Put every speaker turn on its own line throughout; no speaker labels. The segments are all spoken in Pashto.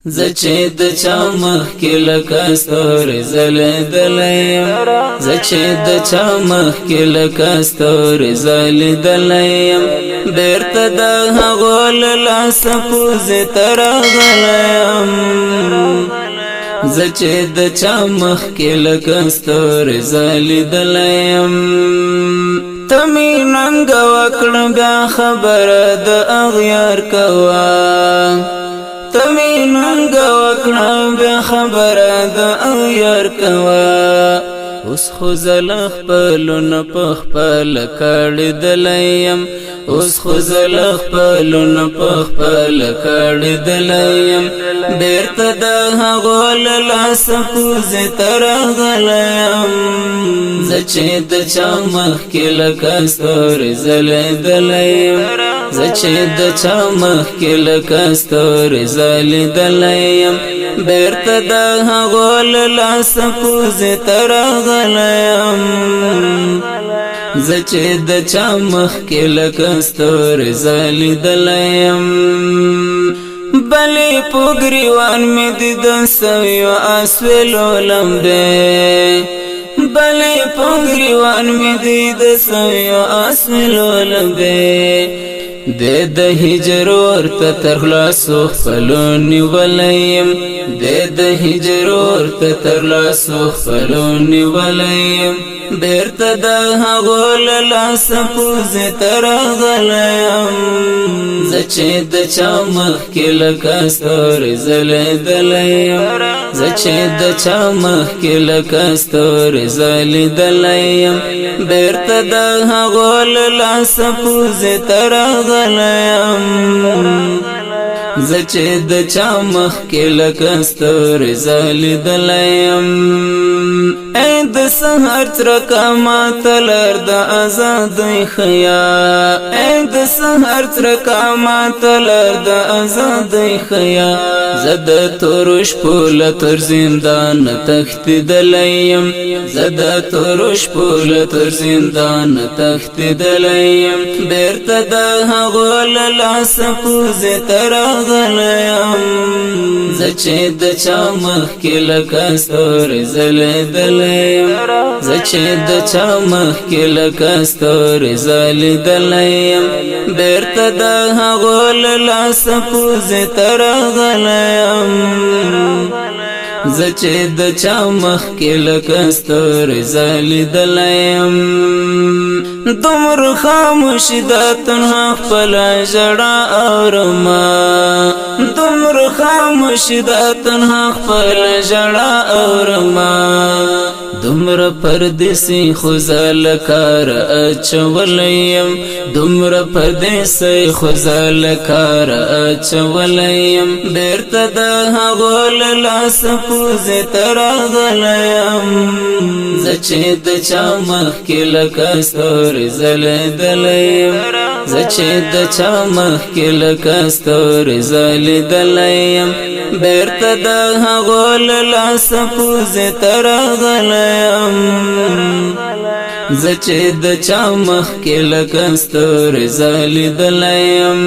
زچې د چا مخکې لکه ستوري ځلېدلی یم زچې د چا مخکې لکه ستوري ځلېدلی یم بېرته د هغو له لاسه پوزې ته راغلی یم زچې د چا مخکې لکه ستوري ځلېدلی یم ته مې ننګه وکړه بیا خبره د اغیار کوه تمی ننگا وکړه بیا خبره د اغیار کوه اوس خو زه خپلونه په خپله کړېدلی یم اوس خو زه خپلونه په خپله کړېدلی یم بېرته د هغو له لاسه پوزې ته راغلی یم زه چې د چا مخکې لکه ستوري ځلېدلی یم زه چې د چا مخکې لکه ستوري ځلېدلی یم بېرته د هغو له لاسه پوزې ته راغلی یم زه چې د چا مخکې لکه ستوري ځلېدلی یم بلې په ګریوان مې دیده سویو اسویلو لمبې بلې په ګریوان مې دیده سویو اسویلو لمبې د هجر ورته تر خلاصو خپلو نیولی یم د هجر ورته تر خلاصو خپلو نیولی یم بېرته د هغو له لاسه پوزې ته راغلی یم زه چې د چا مخکې لکه ستوري ځلېدلی یم زه چې د چا مخکې لکه ستوري ځلېدلی یم بېرته د هغو له لاسه پوزې ته راغلی یم زه چې د چا مخکې لکه ستوري ځلېدلی یم ای د سحر څرکه ماته لر د ازادۍ ښیه ای د سحر څرکه ماته لر د ازادۍ ښیه زه د تورو شپو له تور زندانه تښتېدلی یم زه د تورو شپو له تور زندانه تښتېدلی یم بېرته د هغو له لاسه پوزې ته راغلی یم زه چې د چا مخکې لکه ستوري ځلېدلی یم زه چې د چا مخکې لکه ستوري ځلېدلی یم بېرته د هغو له لاسه پوزې ته راغلی یم زه چې د چا مخکې لکه ستوري ځلېدلی یم دومره خاموشي دا تنها خپله ژړا اورمه دومره خاموشي دا تنها خپله ژړا اورمه دومره پردیسي خو زه له کاره اچولی یم دومره پردیسي خو زه له کاره اچولی یم بېرته د هغو له لاسه پوزې ته راغلی یم زه چې د چا مخکې لکه ستوري ځلېدلی یم زه چې د چا مخکې لکه ستوري ځلېدلی یم بېرته د هغو له لاسه پوزې ته راغلی یم زه چې د چا مخکې لکه ستوري ځلېدلی یم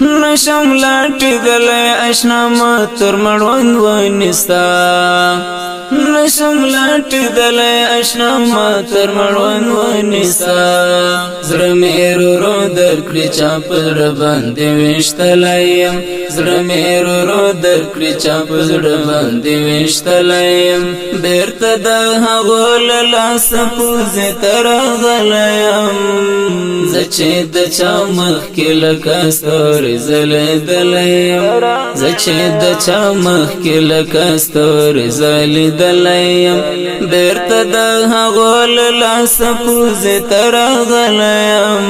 نشم لاټېدلی اشنا ما تر مړوند ونیستا نشم لاټېدلی اشنا ما تر مړوند ونیستا زړه مې ورو ورو درکړې چا په زړه باندې ویشتلی یم زړه مې ورو ورو درکړې چا په زړه باندې ویشتلی یم بېرته د هغو له لاسه پوزې ته راغلی یم زه چې د چا مخکې لکه ستوري ځلېدلی یم زه چې د چا مخکې لکه ستوري ځلېدلی یم بېرته د هغو له لاسه پوزې ته راغلی یم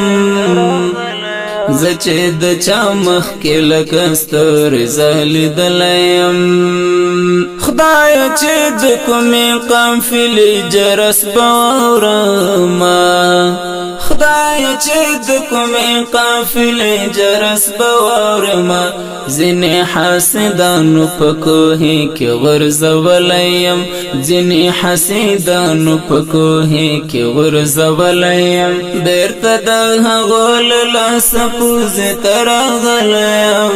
زه چې د چا مخکې لکه ستوري ځلېدلی یم خدای چې د کومې قافلې جرس باورما خدای چې د کومې قافلې جرس باورما ځینې حسدانو په کوهي کې غورځولیم ځینې حسدانو په کوهي کې غورځولیم بیرته د هغو له لاسه پوزې ته راغلیم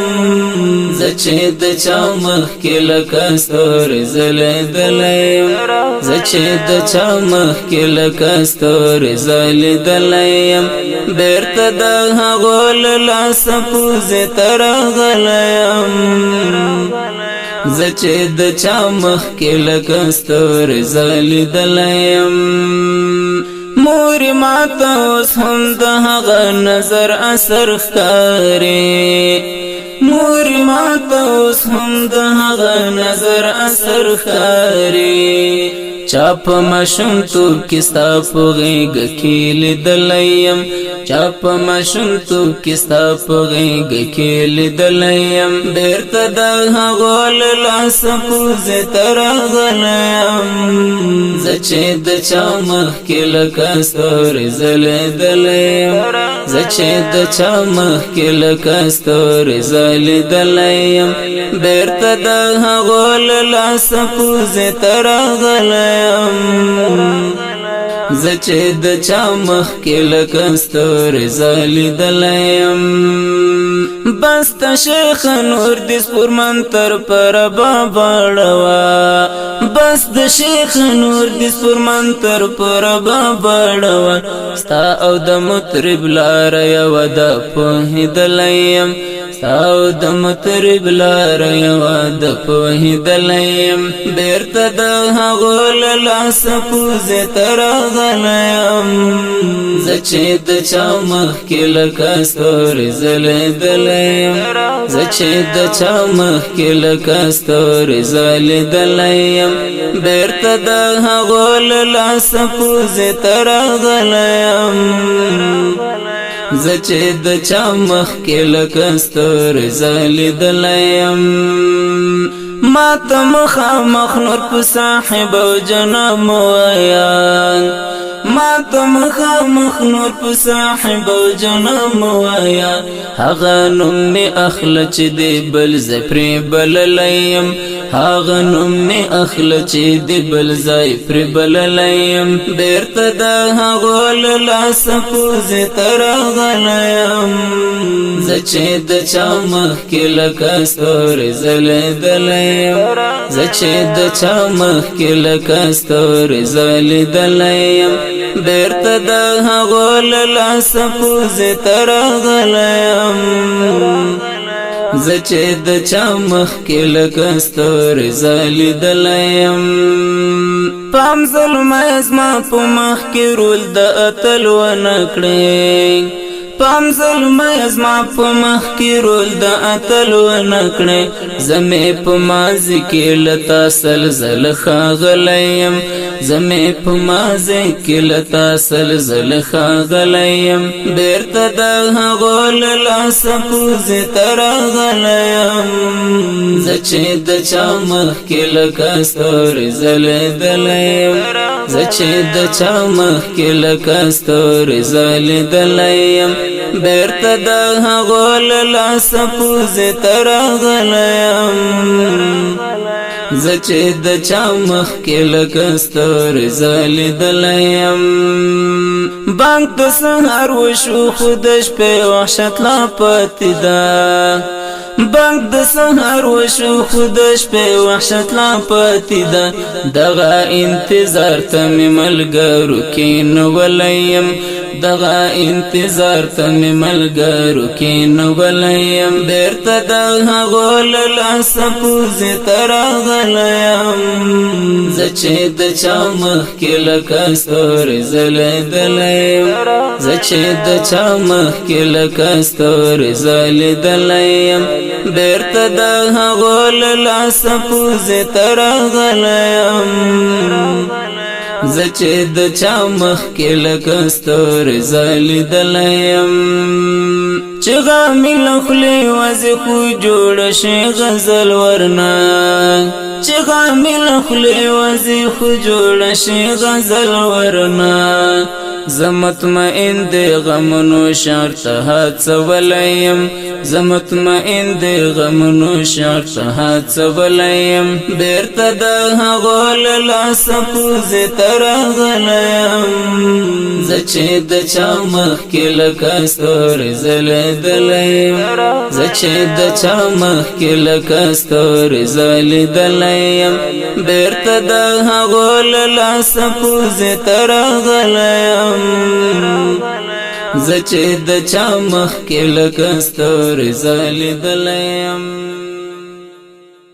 زه چې د چا مخکې لکه ستوري ځلېدلی یم زه چې د چا مخکې لکه ستوري ځلېدلی یم بیرته د هغو له لاسه پوزې ته راغلی یم زه چې د چا مخکې لکه ستوري ځلېدلی یم مورې ماته اوس هم د هغه نظر اثر ښکاري مورې ماته اوس هم د هغه نظر اثر ښکاري چا په ماشومتوب کې ستا په غېږه کې لیدلی یم چا په ماشومتوب کې ستا په غېږه کې لیدلی یم بیرته د هغو له لاسه پوزې ته راغلی یم زه چې د چا مخکې لکه ستوري ځلېدلی یم زه چې د چا مخکې لکه ستوري ځلېدلی یم بیرته د هغو له لاسه پوزې ته راغلی زه چې د چا مخکې لکه ستوري ځلېدلی یم بس ته شیخ نور دې سپورمن تر پره بابا ړوه بس د شیخ نور دې سپورمن تر پره بابا ړوه ستا او د مطرب لاره یوه ده پوهېدلی یم او د مطرب لاره یوه ده پوهېدلی یم بیرته د هغو له لاسه پوزې ته راغلی یم زه چې د چا مخکې لکه ستوري ځلېدلی یم زه چې د چا مخکې لکه ستوري ځلېدلی یم بیرته د هغو له لاسه پوزې ته راغلی یم زه چې د چا مخکې لکه ستوري ځلېدلی یم ما ته مخامخ نور په صاحب او جنم ووایه ما ته مخامخ نور په صاحب او جنم ووایه هغه نوم مې اخله چې دی بل ځای پرې بللی یم هغه نوم مې اخله چې دی بل ځای پرې بللی یم بیرته د هغو له لاسه پوزې ته راغلی یم زه چې د چا مخکې لکه ستوري ځلېدلی یم زه چې د چا مخکې لکه ستوري ځلېدلی یم بیرته د هغو له لاسه پوزې ته راغلی یم زه چې د چا مخکې لکه ستوري ځلېدلی یم پام ظلمه زما په مخ کې رول د اتل ونه کړې پام ظلمه زما په مخ کې رول د اتل ونه کړې زه مې په ماضي کې له تا سلزله ښاغلی یم زه مې په ماضي کې له تا سلزله ښاغلی یم بیرته د هغو له لاسه پوزې ته راغلی یم زه چې د چا مخکې لکه ستوري ځلېدلی یم زه چې د چا مخکې لکه ستوري ځلېدلی یم بیرته د هغو له لاسه پوزې ته راغلی یم زه چې د چا مخکې لکه ستوري ځلېدلی یم بانک د سهار وشو خو د شپې وحشت لا پاتې ده بانک د سهار وشو خو د شپې وحشت لا پاتې ده دغه انتظار ته مې ملګرو کېنولی یم دغه انتظار ته مې ملګرو کېنولی یم بیرته د هغو له لاسه پوزې ته راغلی یم زه چې د چا مخکې لکه ستوري ځلېدلی یم زه چې د چا مخکې لکه ستوري ځلېدلی یم بیرته د هغو له لاسه پوزې ته راغلی یم زچې د چا مخ کې لکه ستوري ځلېدلیم چې غامې له خولې وځي خو جوړه شي غزل ورنه چې غامې له خولې وځي خو جوړه شي غزل ورنه زه مطمئن د غمونو شعر ته هڅولی یم زه مطمئن د غمونو شعر ته هڅولی یم بېرته د هغو له لاسه پوزې ته راغلی یم زه چې د چا مخکې لکه ستوري ځلېدلی یم زه چې د چا مخکې لکه ستوري ځلېدلی یم بېرته د هغو له لاسه پوزې ته راغلی یم زه چې د چا مخکې لکه ستوري ځلېدلی یم